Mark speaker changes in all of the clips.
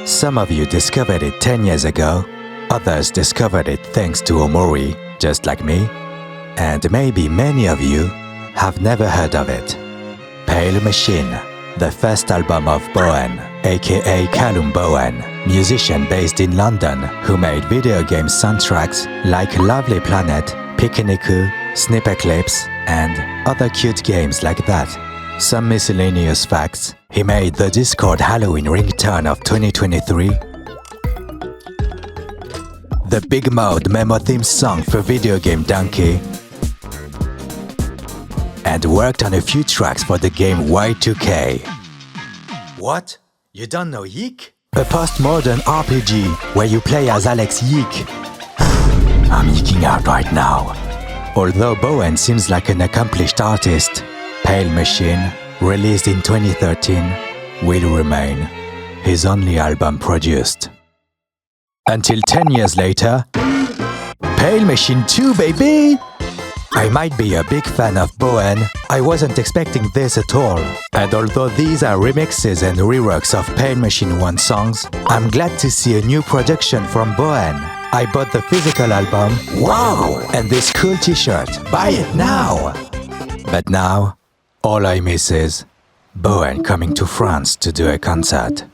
Speaker 1: Some of you discovered it 10 years ago, others discovered it thanks to Omori, just like me, and maybe many of you have never heard of it. Pale Machine, the first album of Bowen, aka Callum Bowen, musician based in London who made video game soundtracks like Lovely Planet, Pikuniku, Snipperclips, and other cute games like that. Some miscellaneous facts: he made the Discord Halloween ringtone of 2023, the Big Mode Memo theme song for video game Donkey, and worked on a few tracks for the game Y2K. What? You don't know Yeek? A postmodern RPG where you play as Alex Yeek. I'm yeeking out right now. Although Bowen seems like an accomplished artist, Pale Machine, released in 2013, will remain his only album produced. Until 10 years later, Pale Machine 2, baby! I might be a big fan of Bowen, I wasn't expecting this at all. And although these are remixes and reworks of Pale Machine 1 songs, I'm glad to see a new production from Bowen. I bought the physical album, wow! And this cool t-shirt, buy it now! But now, all I miss is Bowen coming to France to do a concert.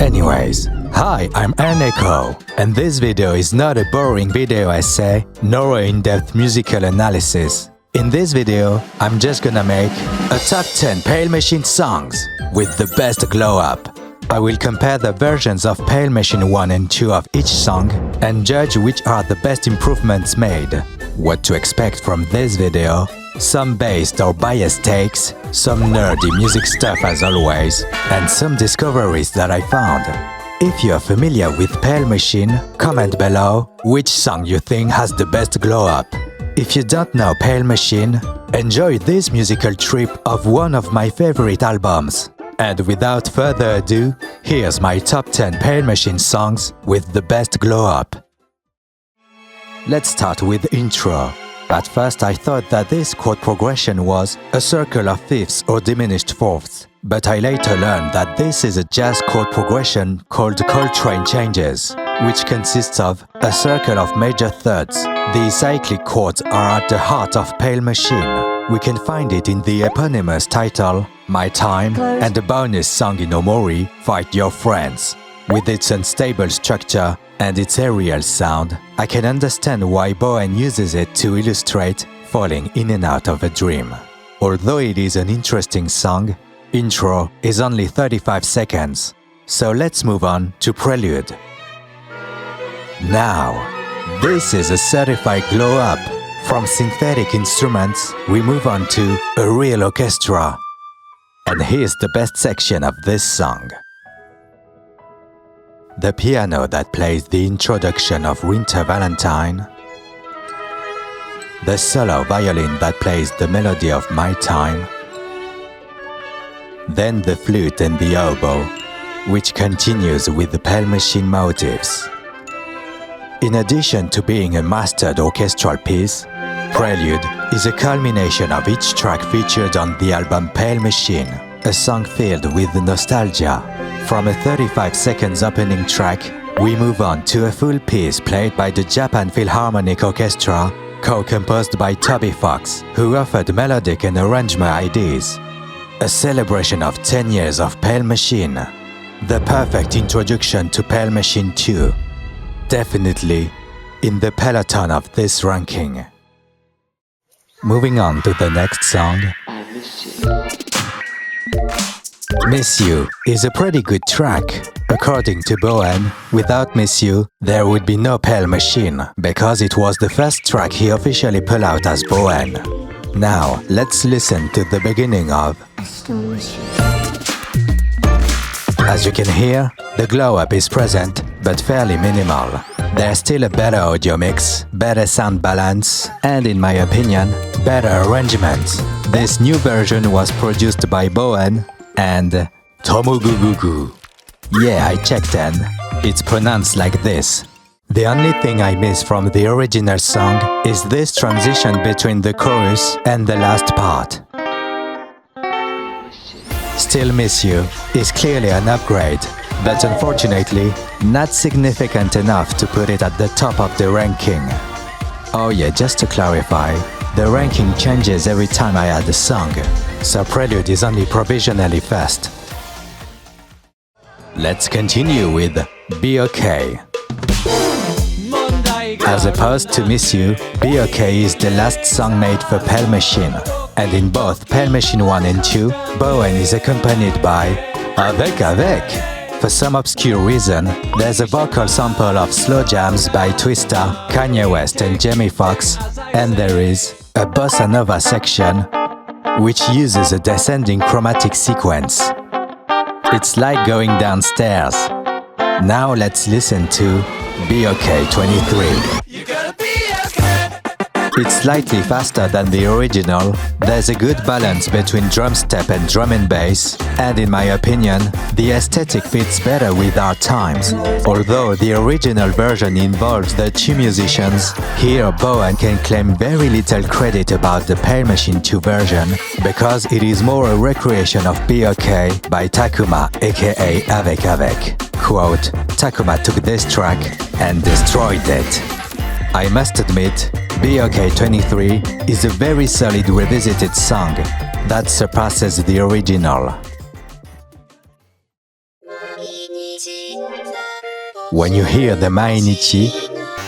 Speaker 1: Anyways, hi, I'm Erneko, and this video is not a boring video essay, nor an in-depth musical analysis. In this video, I'm just gonna make a top 10 Pale Machine songs with the best glow-up. I will compare the versions of Pale Machine 1 and 2 of each song and judge which are the best improvements made. What to expect from this video: some based or biased takes, some nerdy music stuff as always, and some discoveries that I found. If you're familiar with Pale Machine, comment below which song you think has the best glow-up. If you don't know Pale Machine, enjoy this musical trip of one of my favorite albums. And without further ado, here's my top 10 Pale Machine songs with the best glow-up. Let's start with intro. At first I thought that this chord progression was a circle of fifths or diminished fourths, but I later learned that this is a jazz chord progression called Coltrane changes, which consists of a circle of major thirds. These cyclic chords are at the heart of Pale Machine. We can find it in the eponymous title, My Time, and the bonus song in Omori, Fight Your Friends. With its unstable structure and its aerial sound, I can understand why Bowen uses it to illustrate falling in and out of a dream. Although it is an interesting song, intro is only 35 seconds, so let's move on to Prelude. Now, this is a certified glow-up. From synthetic instruments, we move on to a real orchestra. And here's the best section of this song. The piano that plays the introduction of Winter Valentine, the solo violin that plays the melody of My Time, then the flute and the oboe, which continues with the Pale Machine motifs. In addition to being a mastered orchestral piece, Prelude is a culmination of each track featured on the album Pale Machine, a song filled with nostalgia. From a 35 seconds opening track, we move on to a full piece played by the Japan Philharmonic Orchestra, co-composed by Toby Fox, who offered melodic and arrangement ideas. A celebration of 10 years of Pale Machine. The perfect introduction to Pale Machine 2. Definitely in the peloton of this ranking. Moving on to the next song. Miss You is a pretty good track. According to Bowen, without Miss You, there would be no Pale Machine, because it was the first track he officially pulled out as Bowen. Now, let's listen to the beginning of As you can hear, the glow-up is present, but fairly minimal. There's still a better audio mix, better sound balance, and in my opinion, better arrangements. This new version was produced by Bowen and Tomogugugu. Yeah, I checked and it's pronounced like this. The only thing I miss from the original song is this transition between the chorus and the last part. Still Miss You is clearly an upgrade, but unfortunately not significant enough to put it at the top of the ranking. Oh yeah, just to clarify, the ranking changes every time I add a song, so Prelude is only provisionally first. Let's continue with Be OK. As opposed to Miss You, Be OK is the last song made for Pale Machine, and in both Pale Machine 1 and 2, Bowen is accompanied by Avec Avec. For some obscure reason, there's a vocal sample of Slow Jams by Twista, Kanye West and Jamie Foxx, and there is a bossa nova section which uses a descending chromatic sequence. It's like going downstairs. Now let's listen to Be OK 23. It's slightly faster than the original, there's a good balance between drum step and drum and bass, and in my opinion, the aesthetic fits better with our times. Although the original version involves the two musicians, here Bowen can claim very little credit about the Pale Machine 2 version, because it is more a recreation of Be OK by Takuma aka Avec Avec. Quote, Takuma took this track and destroyed it. I must admit, Be OK 23 is a very solid revisited song that surpasses the original. When you hear the Mainichi,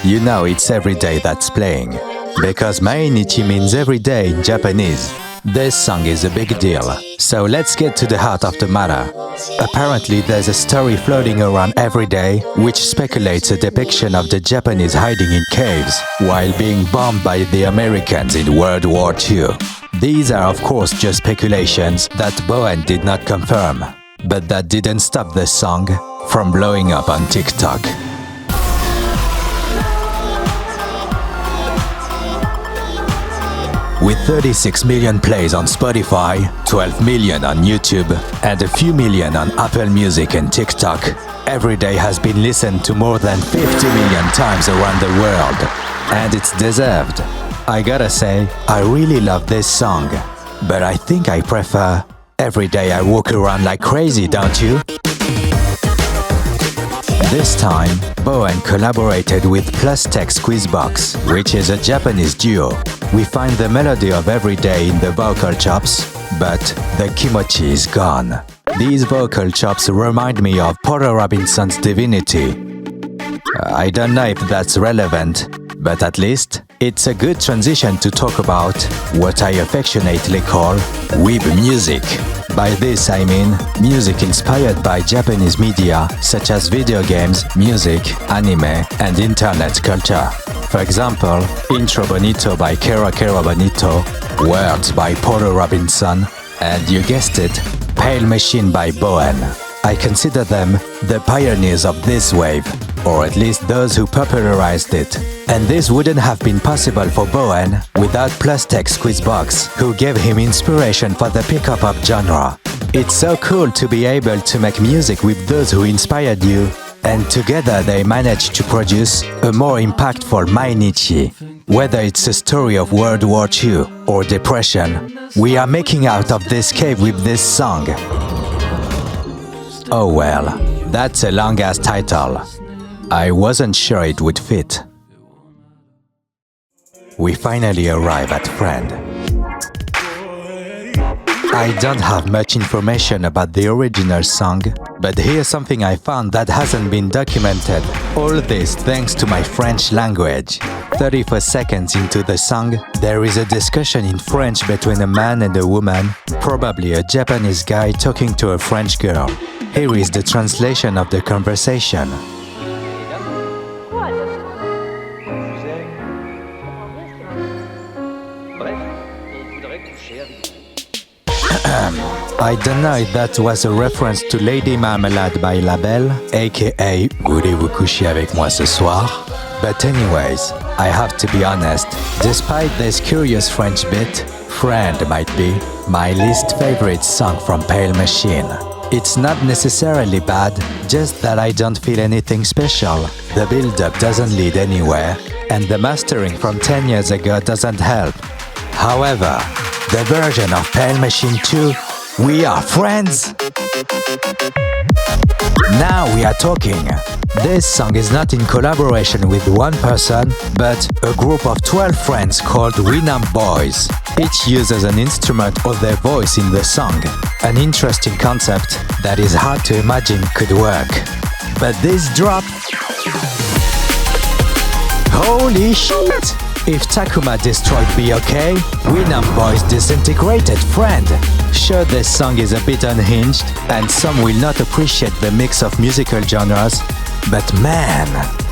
Speaker 1: you know it's every day that's playing, because Mainichi means every day in Japanese. This song is a big deal, so let's get to the heart of the matter. Apparently there's a story floating around every day which speculates a depiction of the Japanese hiding in caves while being bombed by the Americans in World War II. These are of course just speculations that Bowen did not confirm, but that didn't stop the song from blowing up on TikTok. With 36 million plays on Spotify, 12 million on YouTube, and a few million on Apple Music and TikTok, Every Day has been listened to more than 50 million times around the world. And it's deserved. I gotta say, I really love this song. But I think I prefer Every Day I Walk Around Like Crazy, don't you? This time, Bowen collaborated with Plustek Squeezebox, which is a Japanese duo. We find the melody of Every Day in the vocal chops, but the kimochi is gone. These vocal chops remind me of Porter Robinson's Divinity. I don't know if that's relevant, but at least it's a good transition to talk about what I affectionately call weeb music. By this I mean music inspired by Japanese media such as video games, music, anime, and internet culture. For example, Intro Bonito by Kera Kera Bonito, Words by Porter Robinson, and you guessed it, Pale Machine by Bowen. I consider them the pioneers of this wave, or at least those who popularized it. And this wouldn't have been possible for Bowen without Plustek Squeezebox, who gave him inspiration for the pickup genre. It's so cool to be able to make music with those who inspired you, and together they managed to produce a more impactful Mainichi. Whether it's a story of World War II or depression, we are making out of this cave with this song. Oh well, that's a long-ass title. I wasn't sure it would fit. We finally arrive at Friend. I don't have much information about the original song, but here's something I found that hasn't been documented. All this thanks to my French language. 34 seconds into the song, there is a discussion in French between a man and a woman, probably a Japanese guy talking to a French girl. Here is the translation of the conversation. I don't know if that was a reference to Lady Marmalade by Labelle, aka Voulez-vous coucher avec moi ce soir? But anyways, I have to be honest, despite this curious French bit, Friend might be my least favorite song from Pale Machine. It's not necessarily bad, just that I don't feel anything special. The build-up doesn't lead anywhere, and the mastering from 10 years ago doesn't help. However, the version of Pale Machine 2 We are friends. Now we are talking. This song is not in collaboration with one person, but a group of 12 friends called Winamp Boys. Each uses an instrument or their voice in the song. An interesting concept that is hard to imagine could work. But this drop... Holy shit! If Takuma destroyed BOK, Winamp Boys disintegrated Friend. Sure, this song is a bit unhinged, and some will not appreciate the mix of musical genres, but man,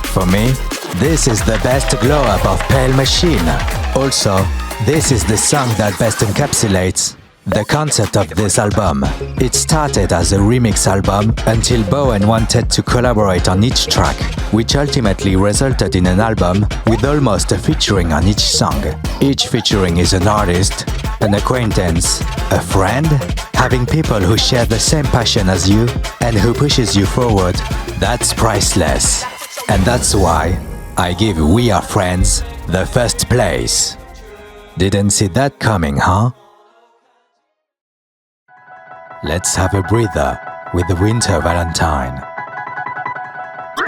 Speaker 1: for me, this is the best glow-up of Pale Machine. Also, this is the song that best encapsulates the concept of this album. It started as a remix album until Bowen wanted to collaborate on each track, which ultimately resulted in an album with almost a featuring on each song. Each featuring is an artist, an acquaintance, a friend, having people who share the same passion as you and who pushes you forward. That's priceless. And that's why I give We Are Friends the first place. Didn't see that coming, huh? Let's have a breather with the Winter Valentine.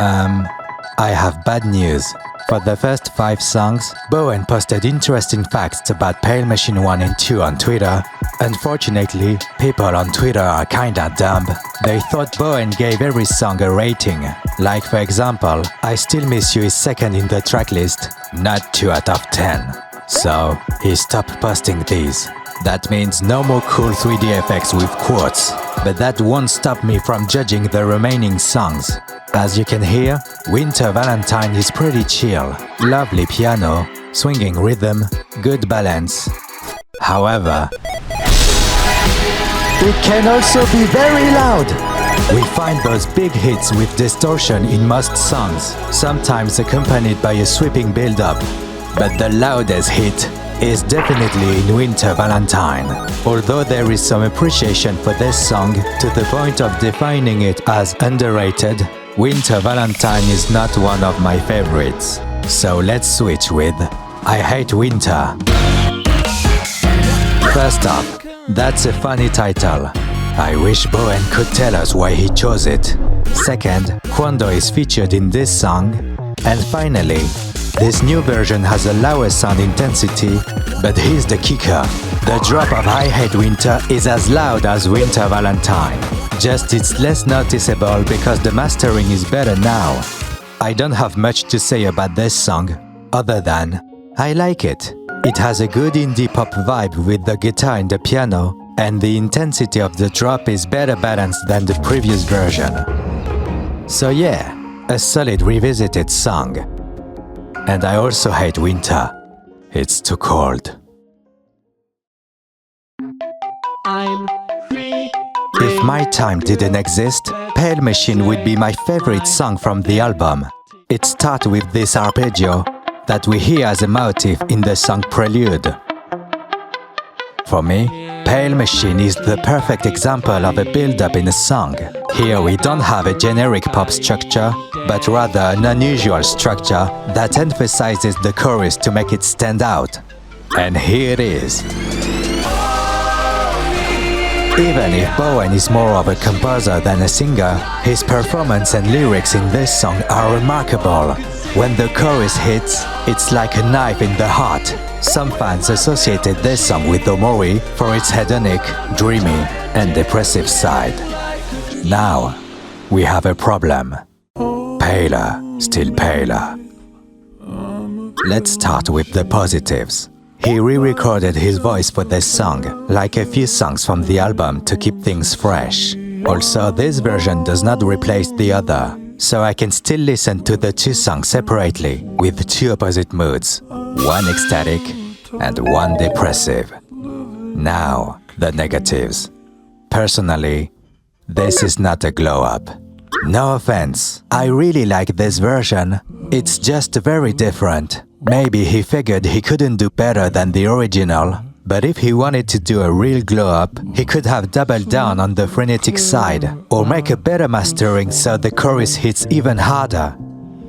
Speaker 1: I have bad news. For the first 5 songs, Bowen posted interesting facts about Pale Machine 1 and 2 on Twitter. Unfortunately, people on Twitter are kinda dumb. They thought Bowen gave every song a rating. Like for example, I Still Miss You is second in the tracklist, not 2 out of 10. So, he stopped posting these. That means no more cool 3D effects with quotes, but that won't stop me from judging the remaining songs. As you can hear, Winter Valentine is pretty chill, lovely piano, swinging rhythm, good balance. However, it can also be very loud. We find those big hits with distortion in most songs, sometimes accompanied by a sweeping build-up. But the loudest hit is definitely in Winter Valentine, although there is some appreciation for this song to the point of defining it as underrated. Winter Valentine is not one of my favorites. So let's switch with I Hate Winter. First up, that's a funny title. I wish Bowen could tell us why he chose it. Second, Quando is featured in this song. And finally, this new version has a lower sound intensity, but here's the kicker. The drop of I Hate Winter is as loud as Winter Valentine. Just it's less noticeable because the mastering is better now. I don't have much to say about this song, other than I like it. It has a good indie pop vibe with the guitar and the piano, and the intensity of the drop is better balanced than the previous version. So yeah, a solid revisited song. And I also hate winter. It's too cold.
Speaker 2: I'm free.
Speaker 1: If My Time didn't exist, Pale Machine would be my favorite song from the album. It starts with this arpeggio that we hear as a motif in the song Prelude. For me, Pale Machine is the perfect example of a build-up in a song. Here we don't have a generic pop structure, but rather an unusual structure that emphasizes the chorus to make it stand out. And here it is. Even if Bowen is more of a composer than a singer, his performance and lyrics in this song are remarkable. When the chorus hits, it's like a knife in the heart. Some fans associated this song with Omori for its hedonic, dreamy, and depressive side. Now, we have a problem. Paler, still paler. Let's start with the positives. He re-recorded his voice for this song, like a few songs from the album to keep things fresh. Also, this version does not replace the other, so I can still listen to the 2 songs separately, with 2 opposite moods, one ecstatic and one depressive. Now, the negatives. Personally, this is not a glow-up. No offense, I really like this version. It's just very different. Maybe he figured he couldn't do better than the original, but if he wanted to do a real glow-up, he could have doubled down on the frenetic side, or make a better mastering so the chorus hits even harder.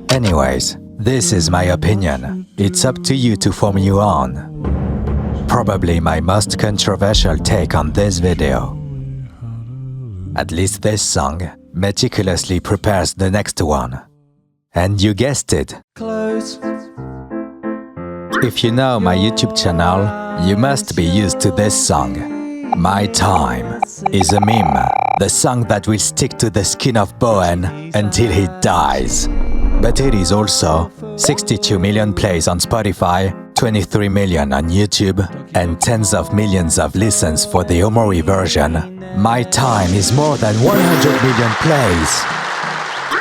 Speaker 1: Anyways, this is my opinion. It's up to you to form your own. Probably my most controversial take on this video. at least this song, meticulously prepares the next one. And you guessed it.
Speaker 2: Close.
Speaker 1: If you know my YouTube channel, you must be used to this song. My Time is a meme, the song that will stick to the skin of Bowen until he dies. But it is also 62 million plays on Spotify, 23 million on YouTube, and tens of millions of listens for the Omori version. My Time is more than 100 million plays.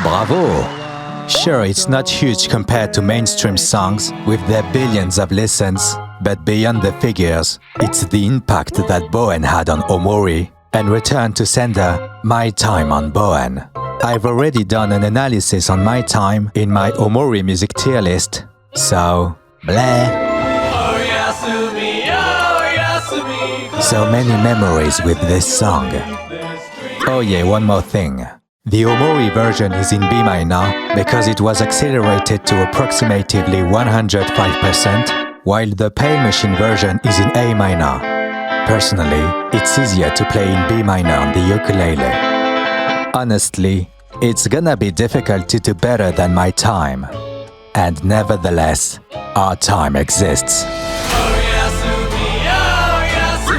Speaker 1: Bravo! Sure, it's not huge compared to mainstream songs with their billions of listens, but beyond the figures, it's the impact that Bowen had on Omori, and return to sender My Time on Bowen. I've already done an analysis on My Time in my Omori music tier list, so bleh. So many memories with this song. Oh yeah, one more thing. The Omori version is in B minor because it was accelerated to approximately 105%, while the Pale Machine version is in A minor. Personally, it's easier to play in B minor on the ukulele. Honestly, it's gonna be difficult to do better than My Time. And nevertheless, Our Time exists.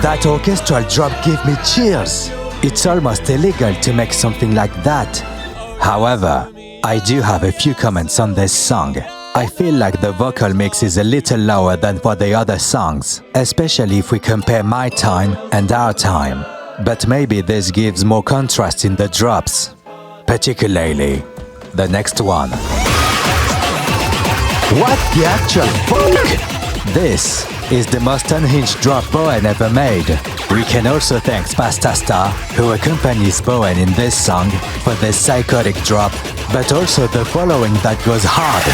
Speaker 1: That orchestral drop gave me chills. It's almost illegal to make something like that. However, I do have a few comments on this song. I feel like the vocal mix is a little lower than for the other songs, especially if we compare My Time and Our Time. But maybe this gives more contrast in the drops. Particularly, the next one. What the actual fuck? This is the most unhinged drop Bowen ever made. We can also thank Spastastar, who accompanies Bowen in this song, for this psychotic drop, but also the following that goes hard.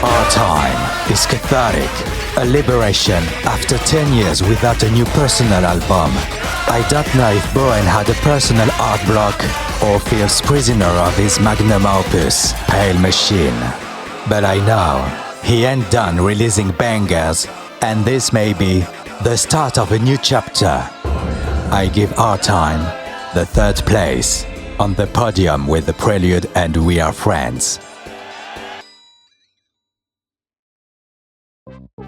Speaker 1: Our Time is cathartic, a liberation after 10 years without a new personal album. I don't know if Bowen had a personal art block or feels prisoner of his magnum opus, Pale Machine. But I know he ain't done releasing bangers, and this may be the start of a new chapter. I give Our Time the third place on the podium with the Prelude and We Are Friends.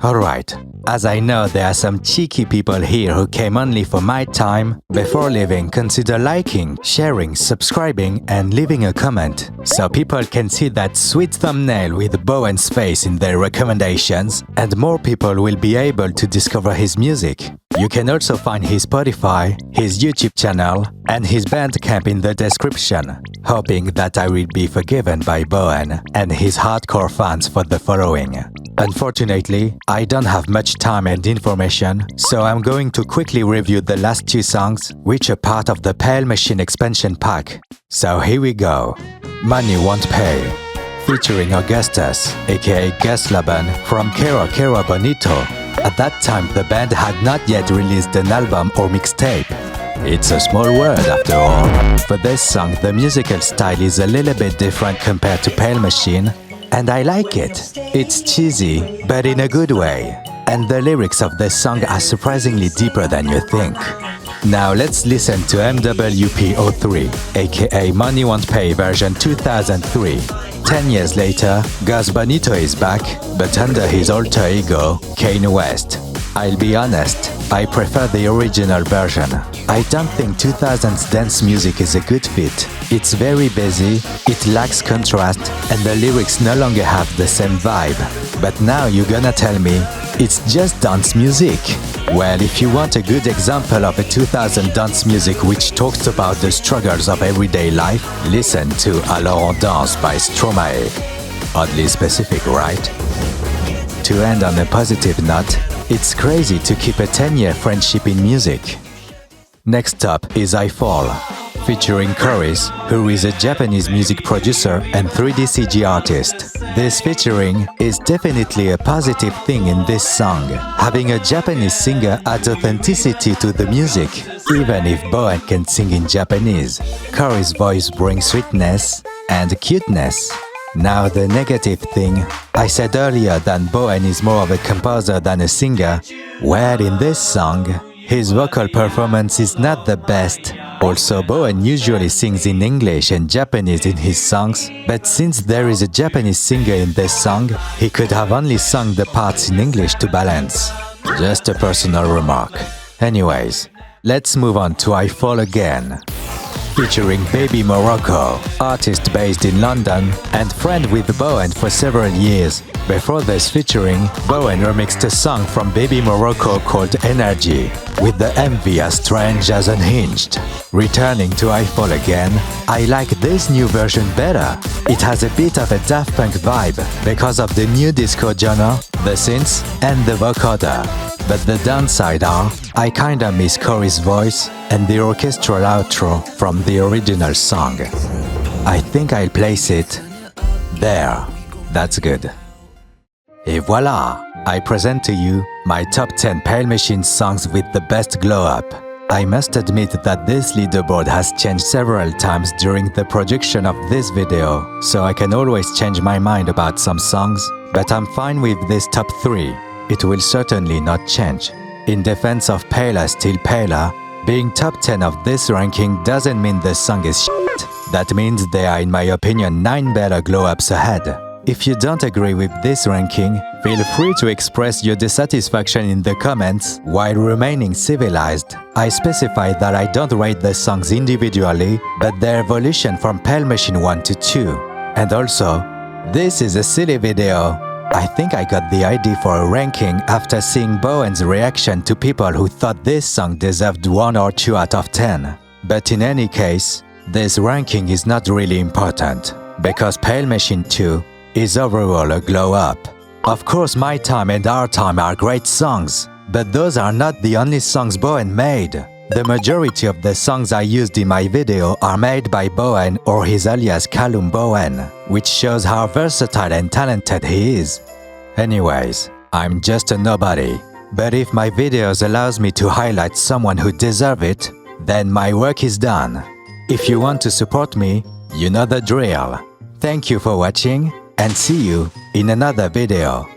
Speaker 1: Alright, as I know there are some cheeky people here who came only for My Time, before leaving consider liking, sharing, subscribing and leaving a comment, so people can see that sweet thumbnail with Bowen's face in their recommendations, and more people will be able to discover his music. You can also find his Spotify, his YouTube channel, and his Bandcamp in the description, hoping that I will be forgiven by Bowen and his hardcore fans for the following. Unfortunately, I don't have much time and information, so I'm going to quickly review the last two songs, which are part of the Pale Machine expansion pack. So here we go. Money Won't Pay, featuring Augustus, aka Gus Laban from Kero Kero Bonito. At that time, the band had not yet released an album or mixtape. It's a small word after all. For this song, the musical style is a little bit different compared to Pale Machine, and I like it. It's cheesy, but in a good way. And the lyrics of this song are surprisingly deeper than you think. Now let's listen to MWP03, aka Money Won't Pay version 2003. 10 years later, Gus Bonito is back, but under his alter ego, Kanye West. I'll be honest, I prefer the original version. I don't think 2000s dance music is a good fit. It's very busy, it lacks contrast, and the lyrics no longer have the same vibe. But now you're gonna tell me, it's just dance music. Well, if you want a good example of a 2000 dance music which talks about the struggles of everyday life, listen to Alors on danse by Stromae. Oddly specific, right? To end on a positive note, it's crazy to keep a 10-year friendship in music. Next up is I Fall, featuring Chorus, who is a Japanese music producer and 3D CG artist. This featuring is definitely a positive thing in this song. Having a Japanese singer adds authenticity to the music, even if Bowen can sing in Japanese. Chorus' voice brings sweetness and cuteness. Now the negative thing, I said earlier that Bowen is more of a composer than a singer. Well, in this song, His vocal performance is not the best. Also, Bowen usually sings in English and Japanese in his songs, but since there is a Japanese singer in this song, he could have only sung the parts in English to balance. Just a personal remark. Anyways, let's move on to I Fall Again. Featuring Baby Morocco, artist based in London and friend with Bowen for several years. Before this featuring, Bowen remixed a song from Baby Morocco called Energy, with the MV as strange as Unhinged. Returning to I Fall Again, I like this new version better. It has a bit of a Daft Punk vibe because of the new disco genre, the synths and the vocoder. But the downside are, I kinda miss Corey's voice and the orchestral outro from the original song. I think I'll place it there. That's good. Et voila! I present to you my top 10 Pale Machine songs with the best glow-up. I must admit that this leaderboard has changed several times during the production of this video, so I can always change my mind about some songs, but I'm fine with this top 3. It will certainly not change. In defense of Paler Still Paler, being top 10 of this ranking doesn't mean the song is shit. That means there are, in my opinion, 9 better glow-ups ahead. If you don't agree with this ranking, feel free to express your dissatisfaction in the comments while remaining civilized. I specify that I don't rate the songs individually, but their evolution from Pale Machine 1 to 2. And also, this is a silly video. I think I got the idea for a ranking after seeing Bowen's reaction to people who thought this song deserved 1 or 2 out of 10. But in any case, this ranking is not really important, because Pale Machine 2 is overall a glow-up. Of course, My Time and Our Time are great songs, but those are not the only songs Bowen made. The majority of the songs I used in my video are made by Bowen or his alias Callum Bowen, which shows how versatile and talented he is. Anyways, I'm just a nobody, but if my videos allows me to highlight someone who deserves it, then my work is done. If you want to support me, you know the drill. Thank you for watching, and see you in another video.